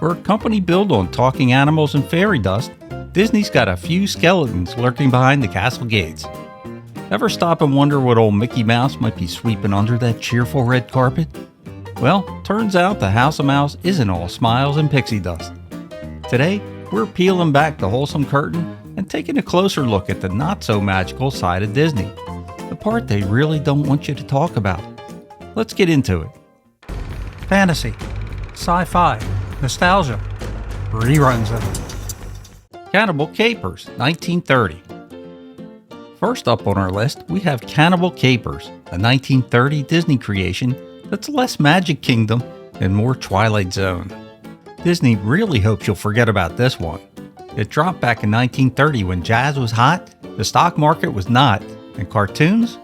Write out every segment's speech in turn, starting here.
For a company built on talking animals and fairy dust, Disney's got a few skeletons lurking behind the castle gates. Ever stop and wonder what old Mickey Mouse might be sweeping under that cheerful red carpet? Well, turns out the House of Mouse isn't all smiles and pixie dust. Today, we're peeling back the wholesome curtain and taking a closer look at the not-so-magical side of Disney, the part they really don't want you to talk about. Let's get into it. Fantasy, sci-fi, nostalgia, reruns of it. Cannibal Capers, 1930. First up on our list, we have Cannibal Capers, a 1930 Disney creation that's less Magic Kingdom and more Twilight Zone. Disney really hopes you'll forget about this one. It dropped back in 1930 when jazz was hot, the stock market was not, and cartoons?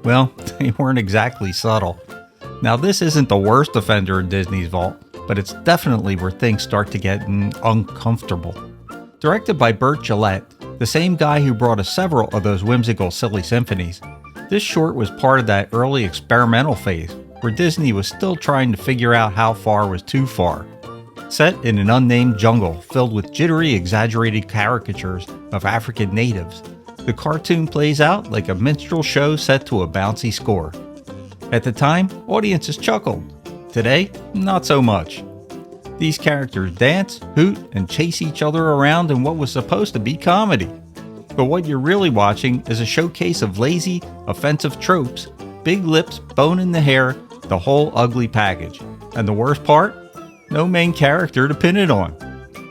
Well, they weren't exactly subtle. Now this isn't the worst offender in Disney's vault, but it's definitely where things start to get uncomfortable. Directed by Burt Gillette, the same guy who brought us several of those whimsical silly symphonies, this short was part of that early experimental phase where Disney was still trying to figure out how far was too far. Set in an unnamed jungle filled with jittery, exaggerated caricatures of African natives, the cartoon plays out like a minstrel show set to a bouncy score. At the time, audiences chuckled. Today, not so much. These characters dance, hoot, and chase each other around in what was supposed to be comedy. But what you're really watching is a showcase of lazy, offensive tropes, big lips, bone in the hair, the whole ugly package. And the worst part? No main character to pin it on.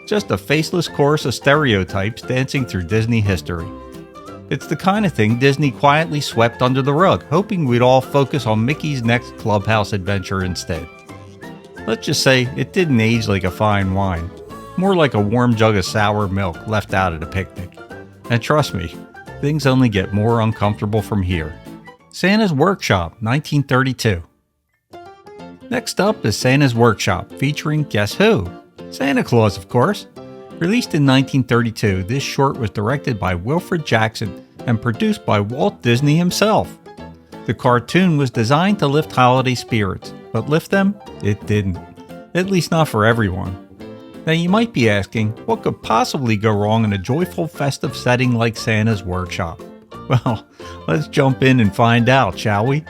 Just a faceless chorus of stereotypes dancing through Disney history. It's the kind of thing Disney quietly swept under the rug, hoping we'd all focus on Mickey's next clubhouse adventure instead. Let's just say it didn't age like a fine wine, more like a warm jug of sour milk left out at a picnic. And trust me, things only get more uncomfortable from here. Santa's Workshop, 1932. Next up is Santa's Workshop, featuring guess who? Santa Claus, of course. Released in 1932, this short was directed by Wilfred Jackson and produced by Walt Disney himself. The cartoon was designed to lift holiday spirits, but lift them? It didn't. At least not for everyone. Now you might be asking, what could possibly go wrong in a joyful, festive setting like Santa's Workshop? Well, let's jump in and find out, shall we?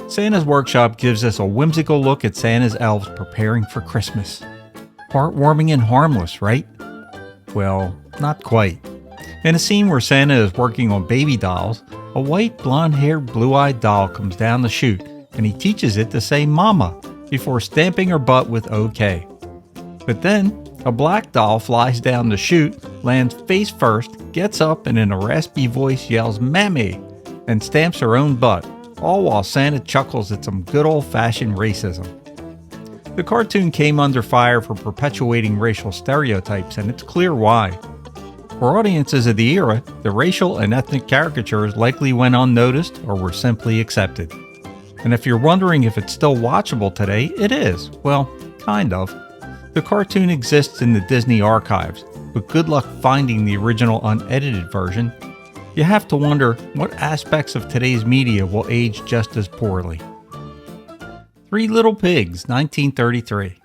Santa's Workshop gives us a whimsical look at Santa's elves preparing for Christmas. Heartwarming and harmless, right? Well, not quite. In a scene where Santa is working on baby dolls, a white, blonde-haired, blue-eyed doll comes down the chute, and he teaches it to say mama before stamping her butt with OK. But then, a black doll flies down the chute, lands face first, gets up, and in a raspy voice yells mammy, and stamps her own butt, all while Santa chuckles at some good old-fashioned racism. The cartoon came under fire for perpetuating racial stereotypes, and it's clear why. For audiences of the era, the racial and ethnic caricatures likely went unnoticed or were simply accepted. And if you're wondering if it's still watchable today, it is. Well, kind of. The cartoon exists in the Disney archives, but good luck finding the original unedited version. You have to wonder what aspects of today's media will age just as poorly. Three Little Pigs, 1933.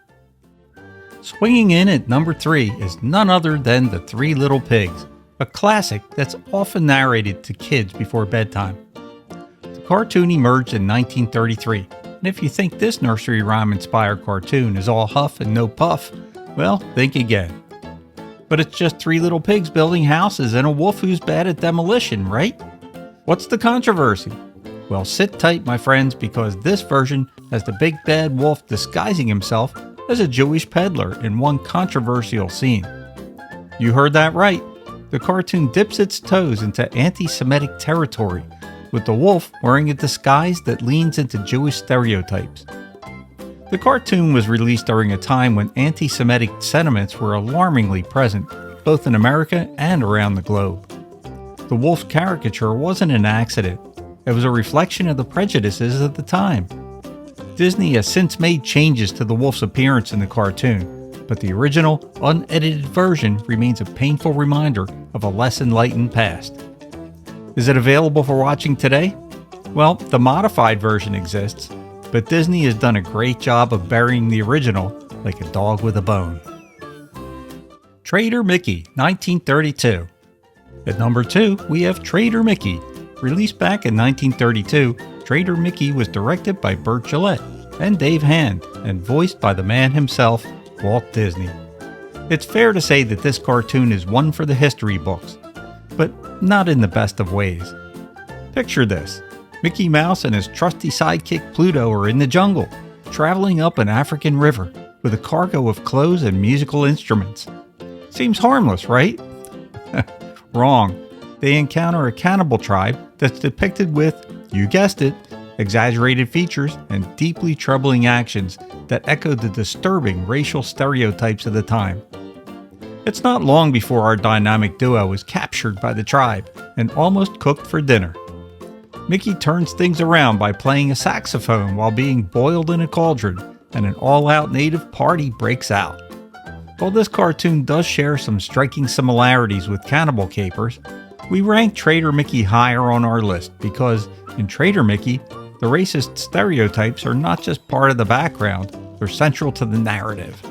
Swinging in at number 3 is none other than The Three Little Pigs, a classic that's often narrated to kids before bedtime. The cartoon emerged in 1933, and if you think this nursery rhyme-inspired cartoon is all huff and no puff, well, think again. But it's just 3 little pigs building houses and a wolf who's bad at demolition, right? What's the controversy? Well, sit tight, my friends, because this version has the big bad wolf disguising himself as a Jewish peddler in one controversial scene. You heard that right. The cartoon dips its toes into anti-Semitic territory, with the wolf wearing a disguise that leans into Jewish stereotypes. The cartoon was released during a time when anti-Semitic sentiments were alarmingly present, both in America and around the globe. The wolf caricature wasn't an accident. It was a reflection of the prejudices of the time. Disney has since made changes to the wolf's appearance in the cartoon, but the original, unedited version remains a painful reminder of a less enlightened past. Is it available for watching today? Well, the modified version exists, but Disney has done a great job of burying the original like a dog with a bone. Trader Mickey, 1932. At number 2, we have Trader Mickey. Released back in 1932, Trader Mickey was directed by Burt Gillette and Dave Hand and voiced by the man himself, Walt Disney. It's fair to say that this cartoon is one for the history books, but not in the best of ways. Picture this. Mickey Mouse and his trusty sidekick Pluto are in the jungle, traveling up an African river with a cargo of clothes and musical instruments. Seems harmless, right? Wrong. They encounter a cannibal tribe that's depicted with, you guessed it, exaggerated features and deeply troubling actions that echo the disturbing racial stereotypes of the time. It's not long before our dynamic duo is captured by the tribe and almost cooked for dinner. Mickey turns things around by playing a saxophone while being boiled in a cauldron, and an all-out native party breaks out. While this cartoon does share some striking similarities with Cannibal Capers, we rank Trader Mickey higher on our list because, in Trader Mickey, the racist stereotypes are not just part of the background, they're central to the narrative.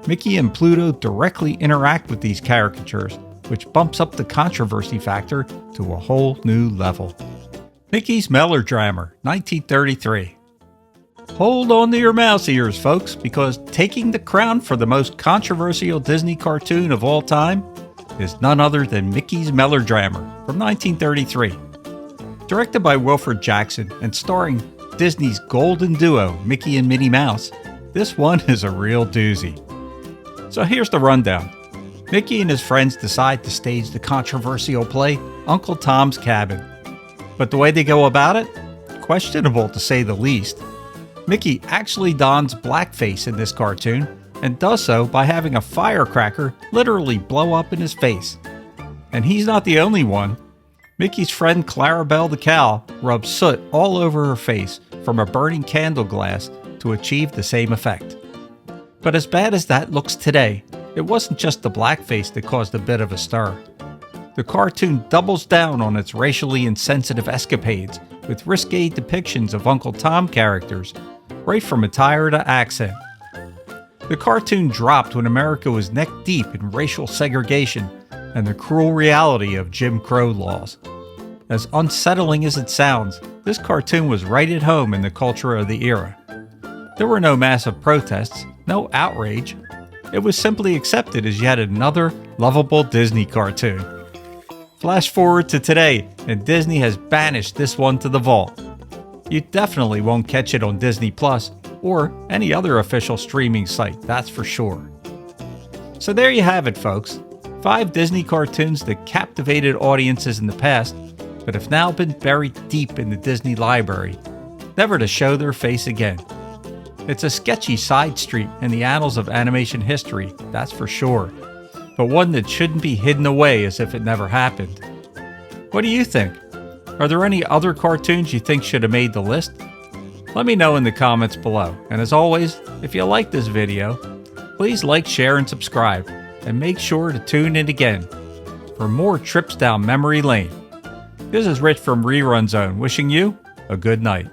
Mickey and Pluto directly interact with these caricatures, which bumps up the controversy factor to a whole new level. Mickey's Melor Drammer, 1933. Hold on to your mouse ears, folks, because taking the crown for the most controversial Disney cartoon of all time is none other than Mickey's Melor Drammer from 1933. Directed by Wilfred Jackson and starring Disney's golden duo, Mickey and Minnie Mouse, this one is a real doozy. So here's the rundown. Mickey and his friends decide to stage the controversial play Uncle Tom's Cabin. But the way they go about it? Questionable to say the least. Mickey actually dons blackface in this cartoon and does so by having a firecracker literally blow up in his face. And he's not the only one. Mickey's friend Clarabelle the cow rubs soot all over her face from a burning candle glass to achieve the same effect. But as bad as that looks today, it wasn't just the blackface that caused a bit of a stir. The cartoon doubles down on its racially insensitive escapades with risque depictions of Uncle Tom characters, right from attire to accent. The cartoon dropped when America was neck-deep in racial segregation and the cruel reality of Jim Crow laws. As unsettling as it sounds, this cartoon was right at home in the culture of the era. There were no massive protests, no outrage. It was simply accepted as yet another lovable Disney cartoon. Flash forward to today, and Disney has banished this one to the vault. You definitely won't catch it on Disney Plus or any other official streaming site, that's for sure. So there you have it, folks. 5 Disney cartoons that captivated audiences in the past, but have now been buried deep in the Disney library, never to show their face again. It's a sketchy side street in the annals of animation history, that's for sure, but one that shouldn't be hidden away as if it never happened. What do you think? Are there any other cartoons you think should have made the list? Let me know in the comments below, and as always, if you like this video, please like, share, and subscribe, and make sure to tune in again for more trips down memory lane. This is Rich from Rerun Zone wishing you a good night.